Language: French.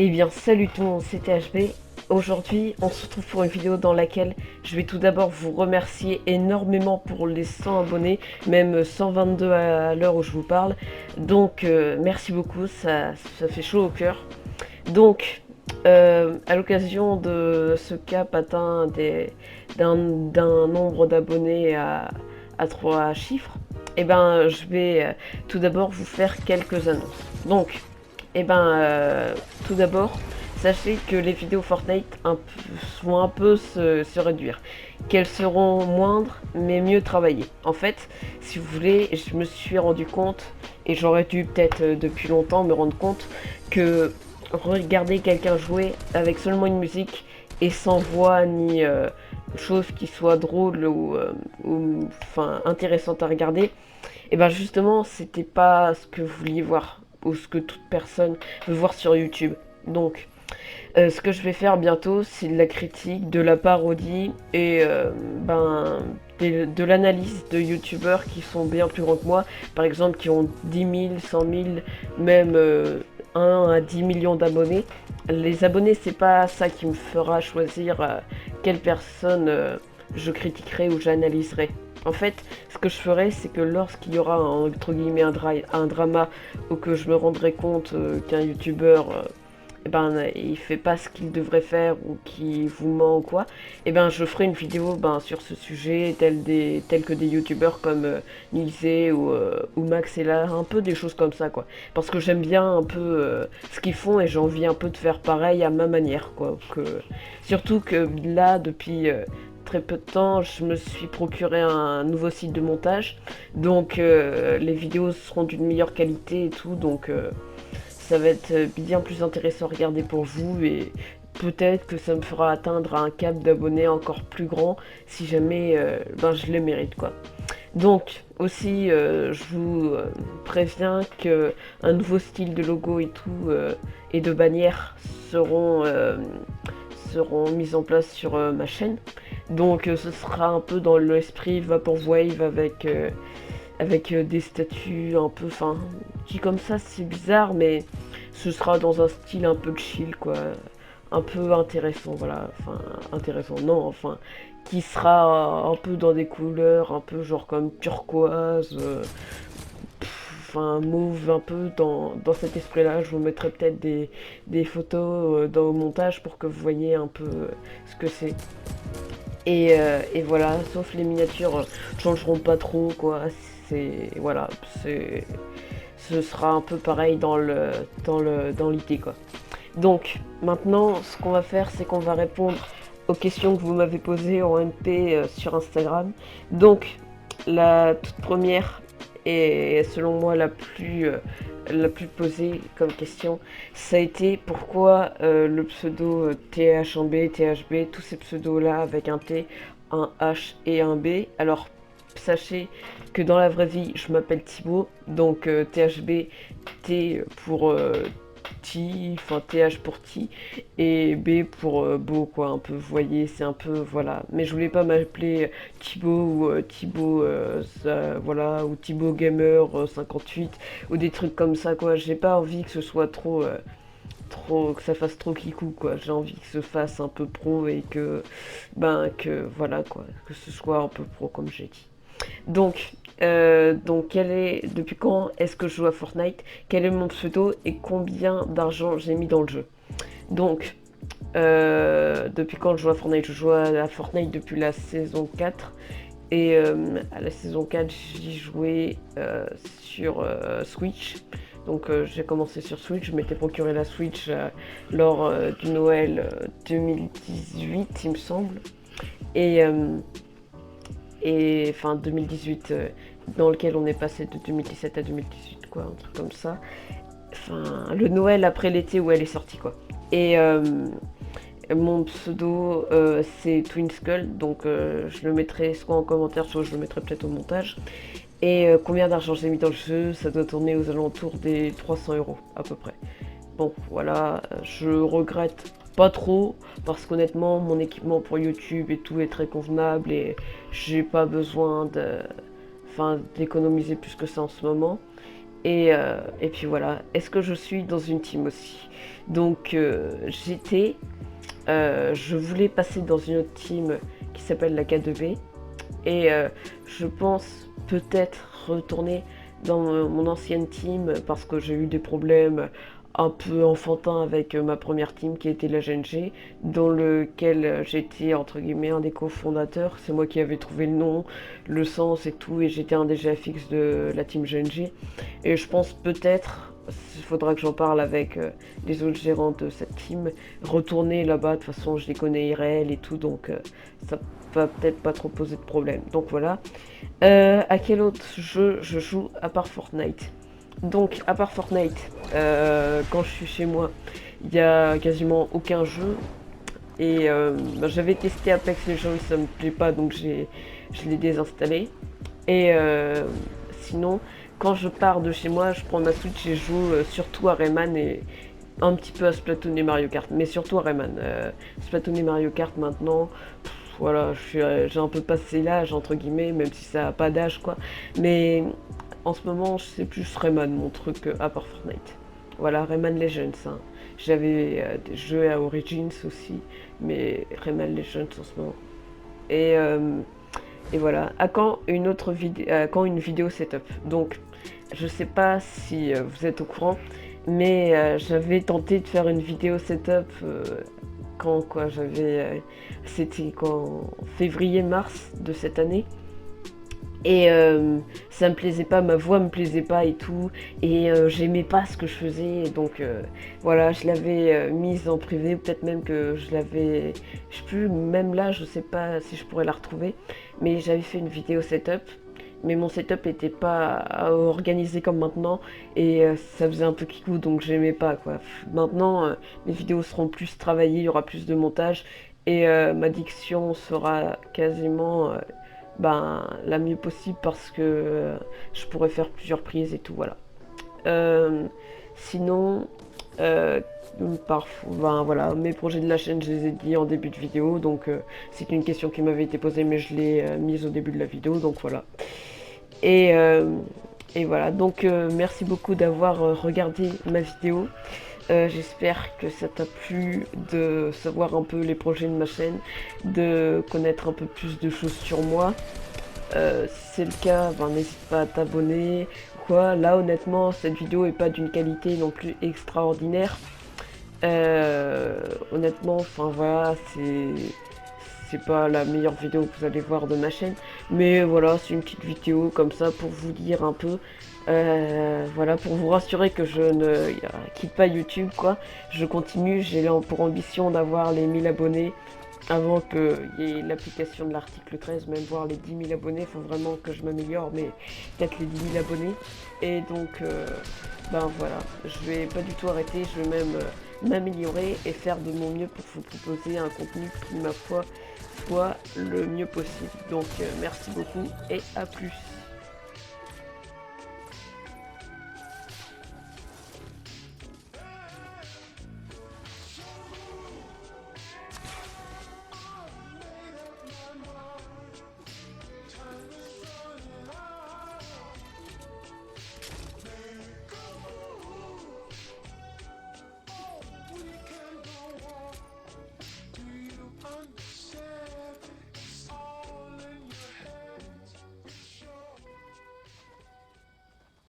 Eh bien, salut tout le monde, c'est THB. Aujourd'hui, on se retrouve pour une vidéo dans laquelle je vais tout d'abord vous remercier énormément pour les 100 abonnés, même 122 à l'heure où je vous parle. Donc, merci beaucoup, ça fait chaud au cœur. Donc, à l'occasion de ce cap atteint d'un nombre d'abonnés à 3 chiffres, eh ben, je vais tout d'abord vous faire quelques annonces. Donc, eh ben, tout d'abord, sachez que les vidéos Fortnite vont un peu se réduire. Qu'elles seront moindres, mais mieux travaillées. En fait, si vous voulez, je me suis rendu compte, et j'aurais dû peut-être depuis longtemps me rendre compte, que regarder quelqu'un jouer avec seulement une musique et sans voix ni chose qui soit drôle ou enfin intéressante à regarder, et ben justement c'était pas ce que vous vouliez voir ou ce que toute personne veut voir sur YouTube. Donc ce que je vais faire bientôt, c'est de la critique, de la parodie et de l'analyse de youtubeurs qui sont bien plus grands que moi, par exemple qui ont 10 000, 100 000, même 1 à 10 millions d'abonnés. Les abonnés, c'est pas ça qui me fera choisir quelle personne je critiquerai ou j'analyserai. En fait, ce que je ferai, c'est que lorsqu'il y aura entre guillemets un drama ou que je me rendrai compte qu'un youtubeur il fait pas ce qu'il devrait faire ou qui vous ment ou quoi, et ben je ferai une vidéo sur ce sujet tel que des youtubeurs comme Nilsey ou Max et là, un peu des choses comme ça quoi. Parce que j'aime bien un peu ce qu'ils font et j'ai envie un peu de faire pareil à ma manière quoi. Surtout que là depuis très peu de temps, je me suis procuré un nouveau site de montage, donc les vidéos seront d'une meilleure qualité et tout, donc ça va être bien plus intéressant à regarder pour vous et peut-être que ça me fera atteindre un cap d'abonnés encore plus grand si jamais je les mérite quoi. Donc aussi je vous préviens que un nouveau style de logo et tout et de bannière seront mis en place sur ma chaîne. Donc ce sera un peu dans l'esprit Vaporwave avec des statues un peu, enfin, qui comme ça c'est bizarre, mais ce sera dans un style un peu chill quoi, un peu intéressant, voilà, enfin intéressant, non, enfin, qui sera un peu dans des couleurs, un peu genre comme turquoise, enfin mauve, un peu dans cet esprit-là. Je vous mettrai peut-être des photos dans le montage pour que vous voyez un peu ce que c'est. Et voilà, sauf les miniatures changeront pas trop quoi. C'est voilà, ce sera un peu pareil dans l'idée quoi. Donc maintenant, ce qu'on va faire, c'est qu'on va répondre aux questions que vous m'avez posées en MP sur Instagram. Donc la toute première et selon moi la plus posée comme question, ça a été pourquoi le pseudo TH1B, THB, tous ces pseudos là avec un T, un H et un B. Alors sachez que dans la vraie vie je m'appelle Thibaut, donc THB, T pour enfin TH pour T et B pour beau quoi, un peu, vous voyez, c'est un peu, voilà. Mais je voulais pas m'appeler Thibaut ou Thibaut, voilà, ou Thibaut Gamer 58 ou des trucs comme ça quoi. J'ai pas envie que ce soit trop, que ça fasse trop kikou quoi. J'ai envie que ce fasse un peu pro et que voilà quoi, que ce soit un peu pro comme j'ai dit. Donc depuis quand est-ce que je joue à Fortnite? Quel est mon pseudo et combien d'argent j'ai mis dans le jeu? Donc, depuis quand je joue à Fortnite? Je joue à Fortnite depuis la saison 4. Et à la saison 4, j'y jouais sur Switch. Donc j'ai commencé sur Switch, je m'étais procuré la Switch lors du Noël 2018, il me semble. Et, euh, et enfin 2018 dans lequel on est passé de 2017 à 2018 quoi, un truc comme ça, enfin le Noël après l'été où elle est sortie quoi. Et mon pseudo c'est Twin Skull, donc je le mettrai soit en commentaire soit je le mettrai peut-être au montage. Et combien d'argent j'ai mis dans le jeu, ça doit tourner aux alentours des 300 € à peu près. Bon, voilà, je regrette pas trop parce qu'honnêtement, mon équipement pour YouTube et tout est très convenable et j'ai pas besoin d'économiser plus que ça en ce moment. Et puis voilà, est-ce que je suis dans une team aussi? Donc je voulais passer dans une autre team qui s'appelle la K2B et je pense peut-être retourner dans mon ancienne team parce que j'ai eu des problèmes un peu enfantins avec ma première team qui était la GNG, dans lequel j'étais entre guillemets un des cofondateurs. C'est moi qui avais trouvé le nom, le sens et tout, et j'étais un des GFX de la team GNG. Et je pense peut-être, il faudra que j'en parle avec les autres gérants de cette team, retourner là-bas. De toute façon, je les connais IRL et tout, donc ça va peut-être pas trop poser de problème. Donc voilà. À quel autre jeu je joue à part Fortnite? Donc, à part Fortnite, quand je suis chez moi, il y a quasiment aucun jeu. Et j'avais testé Apex Legends, ça me plaît pas, donc je l'ai désinstallé. Et sinon, quand je pars de chez moi, je prends ma Switch et je joue surtout à Rayman et un petit peu à Splatoon et Mario Kart, mais surtout à Rayman. Splatoon et Mario Kart maintenant, voilà, j'ai un peu passé l'âge entre guillemets, même si ça n'a pas d'âge quoi. Mais en ce moment, c'est plus Rayman mon truc à part Fortnite. Voilà, Rayman Legends. Hein. J'avais des jeux à Origins aussi, mais Rayman Legends en ce moment. Et, euh, et voilà. À quand une autre vidéo, quand une vidéo setup. Donc, je sais pas si vous êtes au courant, mais j'avais tenté de faire une vidéo setup quand quoi, c'était en février-mars de cette année. Et ça me plaisait pas, ma voix me plaisait pas et tout, et j'aimais pas ce que je faisais, donc voilà, je l'avais mise en privé, peut-être même que je l'avais, je sais plus, même là, je sais pas si je pourrais la retrouver, mais j'avais fait une vidéo setup, mais mon setup était pas organisé comme maintenant, et ça faisait un peu kikou, donc j'aimais pas quoi. Maintenant, mes vidéos seront plus travaillées, il y aura plus de montage, et ma diction sera quasiment la mieux possible parce que je pourrais faire plusieurs prises et tout, voilà. Euh, sinon, euh, parfois, voilà, mes projets de la chaîne, je les ai dit en début de vidéo, donc c'est une question qui m'avait été posée, mais je l'ai mise au début de la vidéo, donc voilà. Et, euh, et voilà, donc merci beaucoup d'avoir regardé ma vidéo. J'espère que ça t'a plu de savoir un peu les projets de ma chaîne, de connaître un peu plus de choses sur moi. Si c'est le cas, n'hésite pas à t'abonner. Quoi, là honnêtement, cette vidéo est pas d'une qualité non plus extraordinaire. Honnêtement, enfin voilà, c'est pas la meilleure vidéo que vous allez voir de ma chaîne, mais voilà, c'est une petite vidéo comme ça pour vous dire un peu, voilà, pour vous rassurer que je ne quitte pas YouTube quoi. Je continue, j'ai pour ambition d'avoir les 1000 abonnés avant qu'il y ait l'application de l'article 13, même voir les 10 000 abonnés, il faut vraiment que je m'améliore, mais peut-être les 10 000 abonnés. Et donc, voilà, je vais pas du tout arrêter, je vais même m'améliorer et faire de mon mieux pour vous proposer un contenu qui, ma foi, soit le mieux possible. Donc, merci beaucoup et à plus.